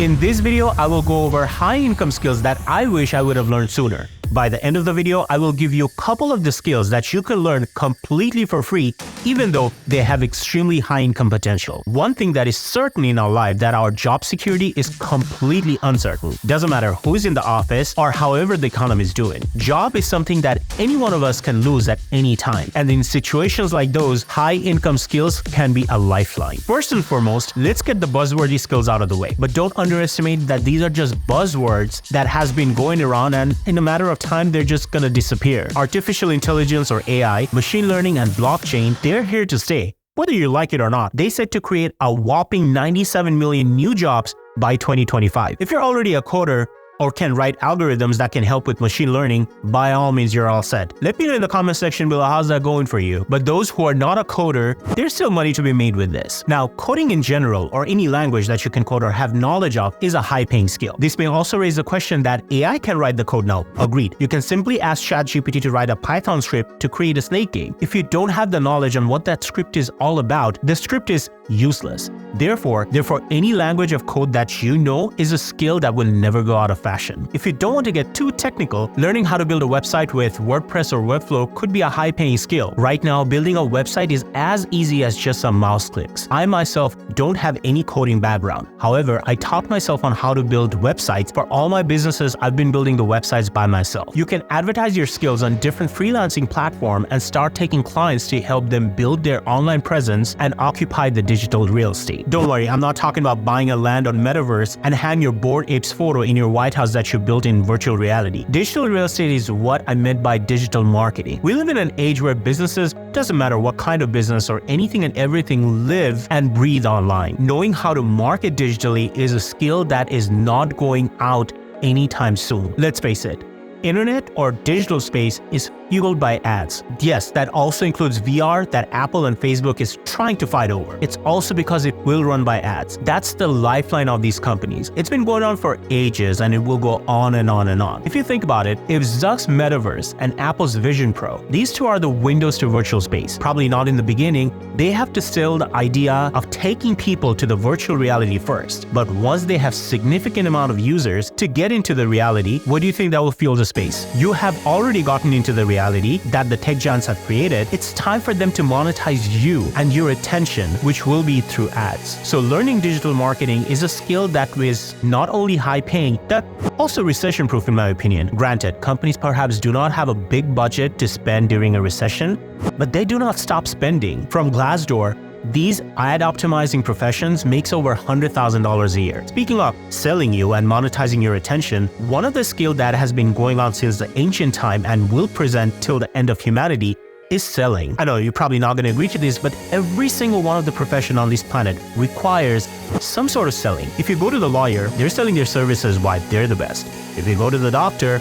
In this video, I will go over high income skills that I wish I would have learned sooner. By the end of the video, I will give you a couple of the skills that you can learn completely for free, even though they have extremely high income potential. One thing that is certain in our life that our job security is completely uncertain. Doesn't matter who's in the office or however the economy is doing. Job is something that any one of us can lose at any time. And in situations like those, high income skills can be a lifeline. First and foremost, let's get the buzzworthy skills out of the way. But don't underestimate that these are just buzzwords that has been going around, and in a matter of time, they're just gonna disappear. Artificial intelligence or AI, machine learning and blockchain, they're here to stay. Whether you like it or not, they set to create a whopping 97 million new jobs by 2025. If you're already a coder or can write algorithms that can help with machine learning, by all means, you're all set. Let me know in the comment section below how's that going for you. But those who are not a coder, there's still money to be made with this. Now, coding in general, or any language that you can code or have knowledge of, is a high-paying skill. This may also raise the question that AI can write the code now. Agreed. You can simply ask ChatGPT to write a Python script to create a snake game. If you don't have the knowledge on what that script is all about, the script is useless. Therefore, any language of code that you know is a skill that will never go out of fashion. If you don't want to get too technical, learning how to build a website with WordPress or Webflow could be a high-paying skill. Right now, building a website is as easy as just some mouse clicks. I myself don't have any coding background. However, I taught myself on how to build websites. For all my businesses, I've been building the websites by myself. You can advertise your skills on different freelancing platforms and start taking clients to help them build their online presence and occupy the digital real estate. Don't worry, I'm not talking about buying a land on Metaverse and hang your Bored Apes photo in your White House that you built in virtual reality. Digital real estate is what I meant by digital marketing. We live in an age where businesses, doesn't matter what kind of business or anything and everything, live and breathe online. Knowing how to market digitally is a skill that is not going out anytime soon. Let's face it. Internet or digital space is fueled by ads. Yes, that also includes VR that Apple and Facebook is trying to fight over. It's also because it will run by ads. That's the lifeline of these companies. It's been going on for ages and it will go on and on and on. If you think about it, if Zuck's Metaverse and Apple's Vision Pro, these two are the windows to virtual space. Probably not in the beginning. They have to sell the idea of taking people to the virtual reality first. But once they have significant amount of users to get into the reality, what do you think that will fuel the space? You have already gotten into the reality that the tech giants have created. It's time for them to monetize you and your attention, which will be through ads. So learning digital marketing is a skill that is not only high paying, but also recession proof in my opinion. Granted, companies perhaps do not have a big budget to spend during a recession, but they do not stop spending. From Glassdoor, these ad optimizing professions makes over $100,000 a year. Speaking of selling you and monetizing your attention, one of the skills that has been going on since the ancient time and will present till the end of humanity is selling. I know you're probably not going to agree to this, but every single one of the profession on this planet requires some sort of selling. If you go to the lawyer, they're selling their services why they're the best. If you go to the doctor,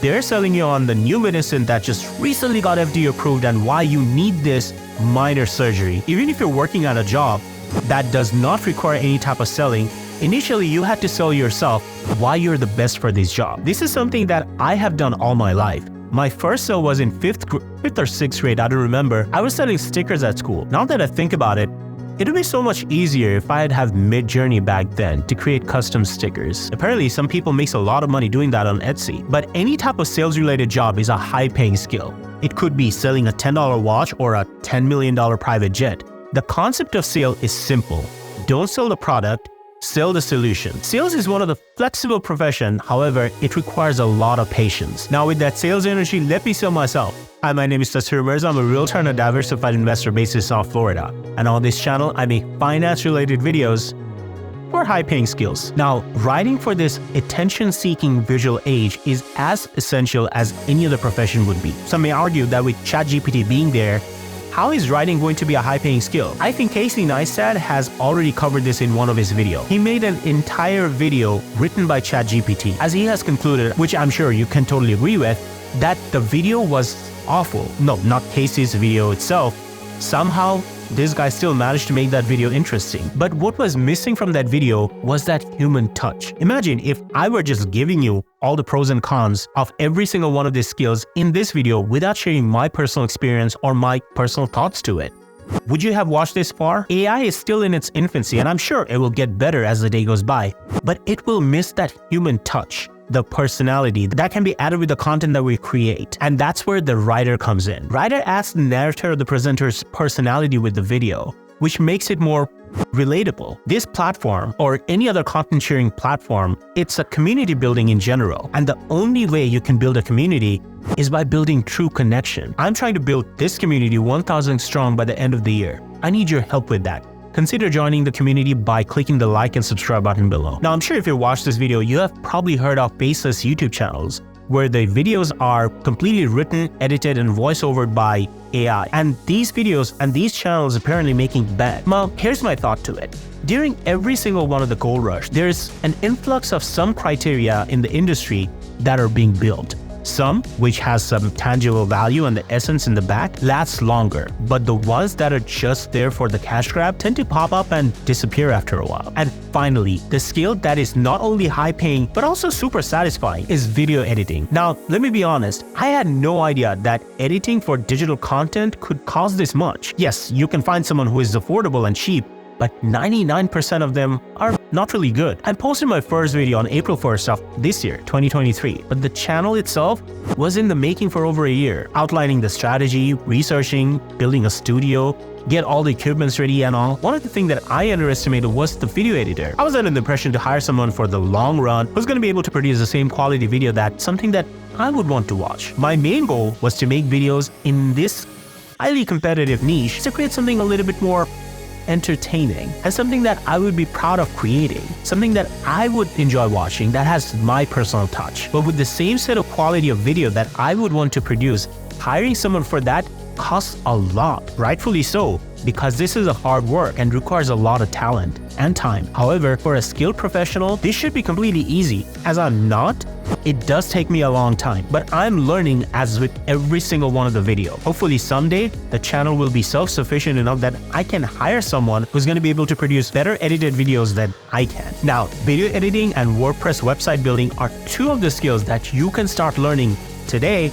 they're selling you on the new medicine that just recently got FDA approved and why you need this minor surgery. Even if you're working at a job that does not require any type of selling, initially you had to sell yourself why you're the best for this job. This is something that I have done all my life. My first sale was in fifth or sixth grade, I don't remember. I was selling stickers at school. Now that I think about it, it would be so much easier if I had have Midjourney back then to create custom stickers. Apparently, some people makes a lot of money doing that on Etsy. But any type of sales-related job is a high-paying skill. It could be selling a $10 watch or a $10 million private jet. The concept of sale is simple. Don't sell the product, sell the solution. Sales is one of the flexible profession. However, it requires a lot of patience. Now with that sales energy, let me sell myself. Hi, my name is Tasvir Mirza. I'm a realtor and a diversified investor based in South Florida. And on this channel, I make finance-related videos for high-paying skills. Now, writing for this attention-seeking visual age is as essential as any other profession would be. Some may argue that with ChatGPT being there, how is writing going to be a high-paying skill? I think Casey Neistat has already covered this in one of his videos. He made an entire video written by ChatGPT, as he has concluded, which I'm sure you can totally agree with, that the video was awful. No, not Casey's video itself. Somehow, this guy still managed to make that video interesting. But what was missing from that video was that human touch. Imagine if I were just giving you all the pros and cons of every single one of these skills in this video without sharing my personal experience or my personal thoughts to it. Would you have watched this far? AI is still in its infancy, and I'm sure it will get better as the day goes by, but it will miss that human touch, the personality that can be added with the content that we create. And that's where the writer comes in. Writer adds the narrator or the presenter's personality with the video, which makes it more relatable. This platform, or any other content sharing platform, it's a community building in general. And the only way you can build a community is by building true connection. I'm trying to build this community 1,000 strong by the end of the year. I need your help with that. Consider joining the community by clicking the like and subscribe button below. Now, I'm sure if you watched this video, you have probably heard of faceless YouTube channels where the videos are completely written, edited, and voice-overed by AI. And these videos and these channels apparently making bad. Well, here's my thought to it. During every single one of the gold rush, there's an influx of some criteria in the industry that are being built. Some, which has some tangible value and the essence in the back, lasts longer, but the ones that are just there for the cash grab tend to pop up and disappear after a while. And finally, the skill that is not only high paying, but also super satisfying is video editing. Now, let me be honest, I had no idea that editing for digital content could cost this much. Yes, you can find someone who is affordable and cheap, but 99% of them are not really good. I posted my first video on April 1st of this year, 2023, but the channel itself was in the making for over a year, outlining the strategy, researching, building a studio, get all the equipments ready and all. One of the things that I underestimated was the video editor. I was under the impression to hire someone for the long run who's going to be able to produce the same quality video that something that I would want to watch. My main goal was to make videos in this highly competitive niche to create something a little bit more entertaining and something that I would be proud of creating, something that I would enjoy watching that has my personal touch. But with the same set of quality of video that I would want to produce, hiring someone for that costs a lot, rightfully so, because this is a hard work and requires a lot of talent and time. However, for a skilled professional, this should be completely easy. As I'm not, it does take me a long time, but I'm learning as with every single one of the video. Hopefully someday, the channel will be self-sufficient enough that I can hire someone who's going to be able to produce better edited videos than I can. Now, video editing and WordPress website building are two of the skills that you can start learning today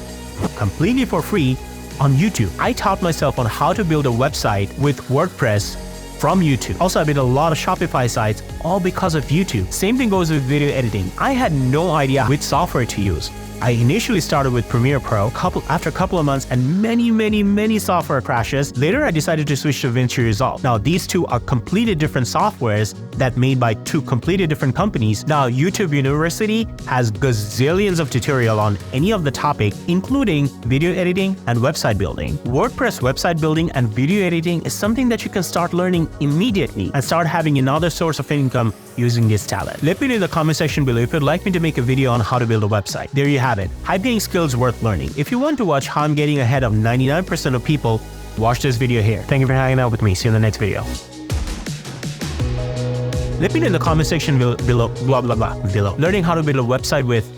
completely for free on YouTube. I taught myself on how to build a website with WordPress from YouTube. Also, I built a lot of Shopify sites, all because of YouTube. Same thing goes with video editing. I had no idea which software to use. I initially started with Premiere Pro. After a couple of months and many software crashes, later I decided to switch to DaVinci Resolve. Now, these two are completely different softwares that made by two completely different companies. Now, YouTube University has gazillions of tutorial on any of the topic, including video editing and website building. WordPress website building and video editing is something that you can start learning immediately and start having another source of income using this talent. Let me know in the comment section below if you'd like me to make a video on how to build a website. There you have it. High-paying skills worth learning. If you want to watch how I'm getting ahead of 99% of people, watch this video here. Thank you for hanging out with me. See you in the next video. Let me know in the comment section below, learning how to build a website with